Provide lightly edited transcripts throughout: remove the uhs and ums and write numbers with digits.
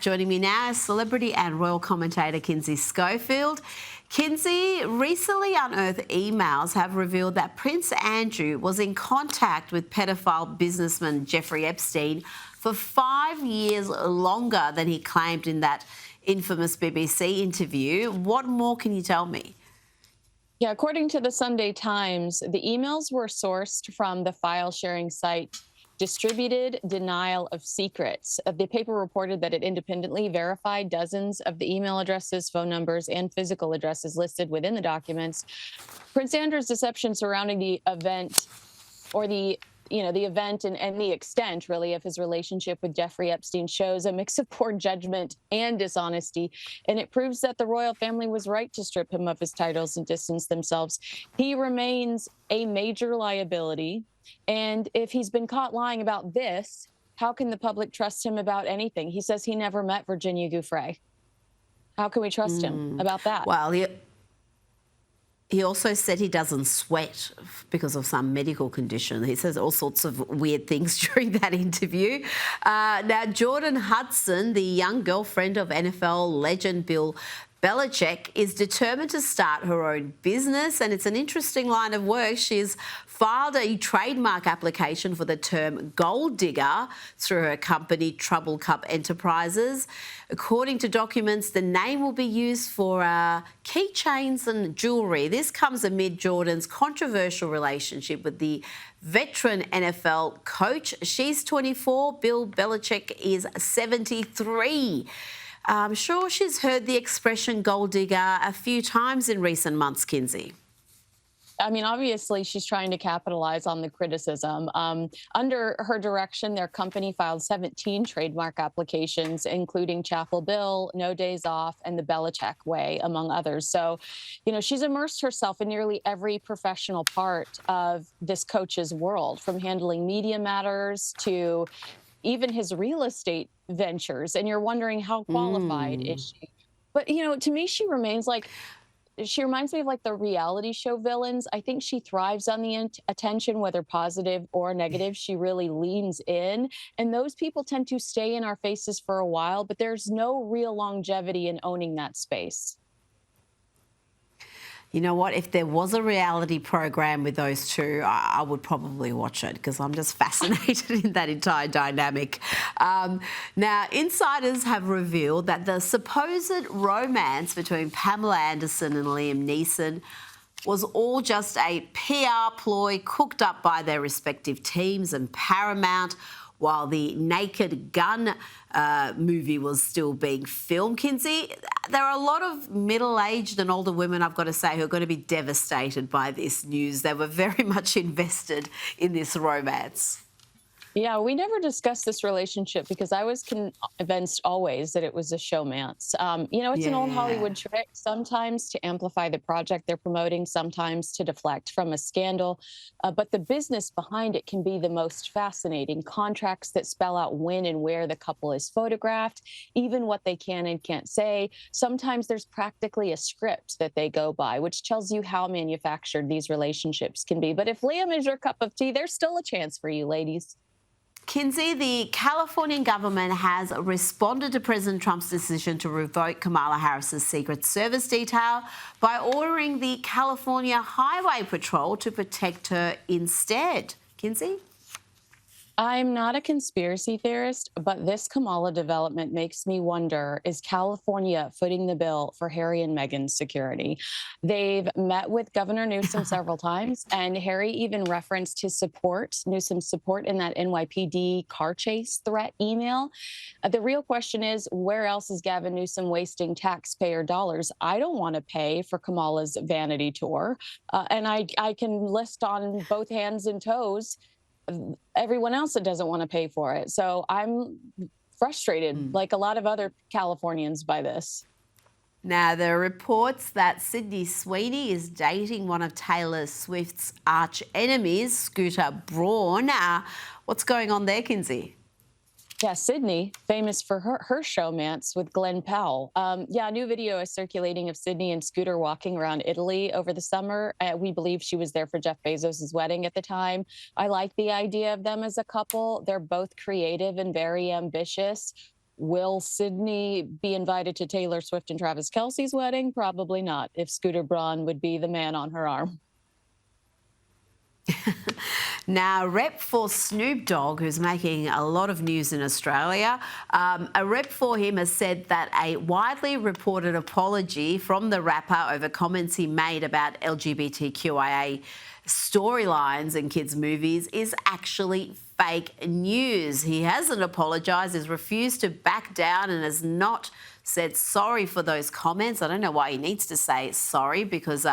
Joining me now is celebrity and royal commentator Kinsey Schofield. Kinsey, recently unearthed emails have revealed that Prince Andrew was in contact with pedophile businessman Jeffrey Epstein for 5 years longer than he claimed in that infamous BBC interview. What more can you tell me? Yeah, according to the Sunday Times, the emails were sourced from the file sharing site Distributed Denial of Secrets. The paper reported that it independently verified dozens of the email addresses, phone numbers, and physical addresses listed within the documents. Prince Andrew's deception surrounding the event, or the event and the extent, really, of his relationship with Jeffrey Epstein shows a mix of poor judgment and dishonesty, and it proves that the royal family was right to strip him of his titles and distance themselves. He remains a major liability, and if he's been caught lying about this, how can the public trust him about anything? He says he never met Virginia Giuffre. How can we trust him about that? Well, he also said he doesn't sweat because of some medical condition. He says all sorts of weird things during that interview. Now, Jordan Hudson, the young girlfriend of NFL legend Bill Belichick, is determined to start her own business, and it's an interesting line of work. She's filed a trademark application for the term gold digger through her company Trouble Cup Enterprises. According to documents, the name will be used for keychains and jewellery. This comes amid Jordan's controversial relationship with the veteran NFL coach. She's 24, Bill Belichick is 73. I'm sure she's heard the expression gold digger a few times in recent months, Kinsey. I mean, obviously, she's trying to capitalize on the criticism. Under her direction, their company filed 17 trademark applications, including Chapel Bill, No Days Off, and the Belichick Way, among others. So, she's immersed herself in nearly every professional part of this coach's world, from handling media matters to even his real estate ventures. And you're wondering, how qualified is she? But, to me, she reminds me of like the reality show villains. I think she thrives on the attention, whether positive or negative. She really leans in. And those people tend to stay in our faces for a while, but there's no real longevity in owning that space. You know what? If there was a reality program with those two, I would probably watch it because I'm just fascinated in that entire dynamic. Now, insiders have revealed that the supposed romance between Pamela Anderson and Liam Neeson was all just a PR ploy cooked up by their respective teams and Paramount, while the Naked Gun movie was still being filmed. Kinsey, there are a lot of middle-aged and older women, I've got to say, who are going to be devastated by this news. They were very much invested in this romance. Yeah, we never discussed this relationship because I was convinced always that it was a showmance. It's an old Hollywood trick, sometimes to amplify the project they're promoting, sometimes to deflect from a scandal. But the business behind it can be the most fascinating. Contracts that spell out when and where the couple is photographed, even what they can and can't say. Sometimes there's practically a script that they go by, which tells you how manufactured these relationships can be. But if Liam is your cup of tea, there's still a chance for you, ladies. Kinsey, the Californian government has responded to President Trump's decision to revoke Kamala Harris's Secret Service detail by ordering the California Highway Patrol to protect her instead. Kinsey? I'm not a conspiracy theorist, but this Kamala development makes me wonder, is California footing the bill for Harry and Meghan's security? They've met with Governor Newsom several times, and Harry even referenced Newsom's support in that NYPD car chase threat email. The real question is, where else is Gavin Newsom wasting taxpayer dollars? I don't want to pay for Kamala's vanity tour, and I can list on both hands and toes everyone else that doesn't want to pay for it. So I'm frustrated, like a lot of other Californians, by this. Now, there are reports that Sydney Sweeney is dating one of Taylor Swift's arch enemies, Scooter Braun. What's going on there, Kinsey? Yeah, Sydney, famous for her showmance with Glenn Powell. A new video is circulating of Sydney and Scooter walking around Italy over the summer. We believe she was there for Jeff Bezos' wedding at the time. I like the idea of them as a couple. They're both creative and very ambitious. Will Sydney be invited to Taylor Swift and Travis Kelce's wedding? Probably not, if Scooter Braun would be the man on her arm. Now, a rep for Snoop Dogg, who's making a lot of news in Australia, a rep for him has said that a widely reported apology from the rapper over comments he made about LGBTQIA storylines in kids' movies is actually fake news. He hasn't apologised, has refused to back down, and has not said sorry for those comments. I don't know why he needs to say sorry, because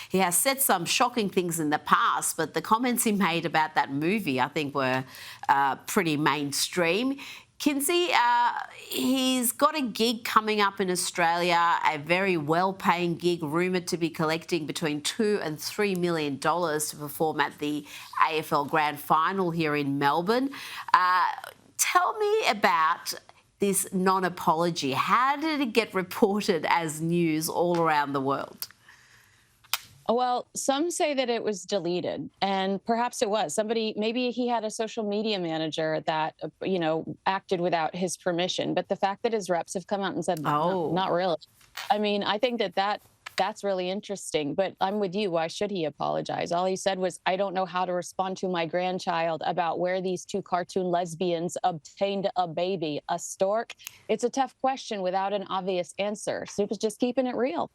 he has said some shocking things in the past, but the comments he made about that movie, I think, were pretty mainstream. Kinsey, he's got a gig coming up in Australia, a very well-paying gig, rumoured to be collecting between $2 and $3 million to perform at the AFL Grand Final here in Melbourne. Tell me about this non-apology. How did it get reported as news all around the world? Well, some say that it was deleted, and perhaps it was. Maybe he had a social media manager that, acted without his permission. But the fact that his reps have come out and said, no, not really. I mean, I think that's really interesting. But I'm with you. Why should he apologize? All he said was, I don't know how to respond to my grandchild about where these two cartoon lesbians obtained a baby, a stork. It's a tough question without an obvious answer. Snoop is just keeping it real.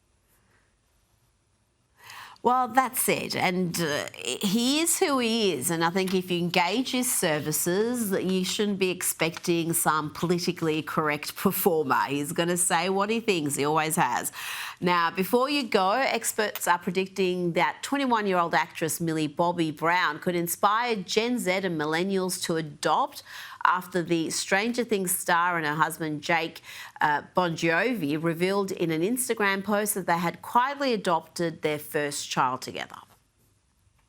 Well, that's it. And he is who he is. And I think if you engage his services, you shouldn't be expecting some politically correct performer. He's going to say what he thinks. He always has. Now, before you go, experts are predicting that 21-year-old actress Millie Bobby Brown could inspire Gen Z and millennials to adopt, after the Stranger Things star and her husband Jake Bon Jovi revealed in an Instagram post that they had quietly adopted their first child together.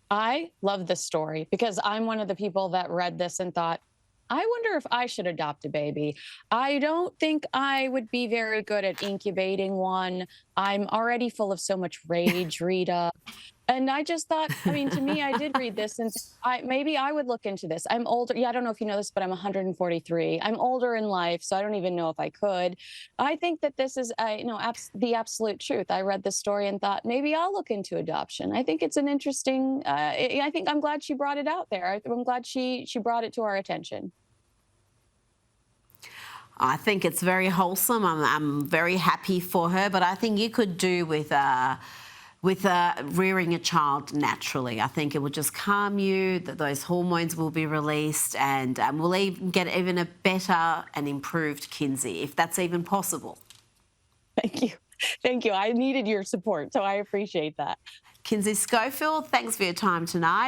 I love this story because I'm one of the people that read this and thought, I wonder if I should adopt a baby. I don't think I would be very good at incubating one. I'm already full of so much rage, Rita. And I just thought, I mean, to me, I did read this and maybe I would look into this. I'm older. Yeah, I don't know if you know this, but I'm 143. I'm older in life, so I don't even know if I could. I think that this is, the absolute truth. I read this story and thought, maybe I'll look into adoption. I think it's an interesting, I think I'm glad she brought it out there. I'm glad she brought it to our attention. I think it's very wholesome. I'm very happy for her, but I think you could do with rearing a child naturally. I think it will just calm you, that those hormones will be released, and we'll even get a better and improved Kinsey, if that's even possible. Thank you. Thank you. I needed your support, so I appreciate that. Kinsey Schofield, thanks for your time tonight.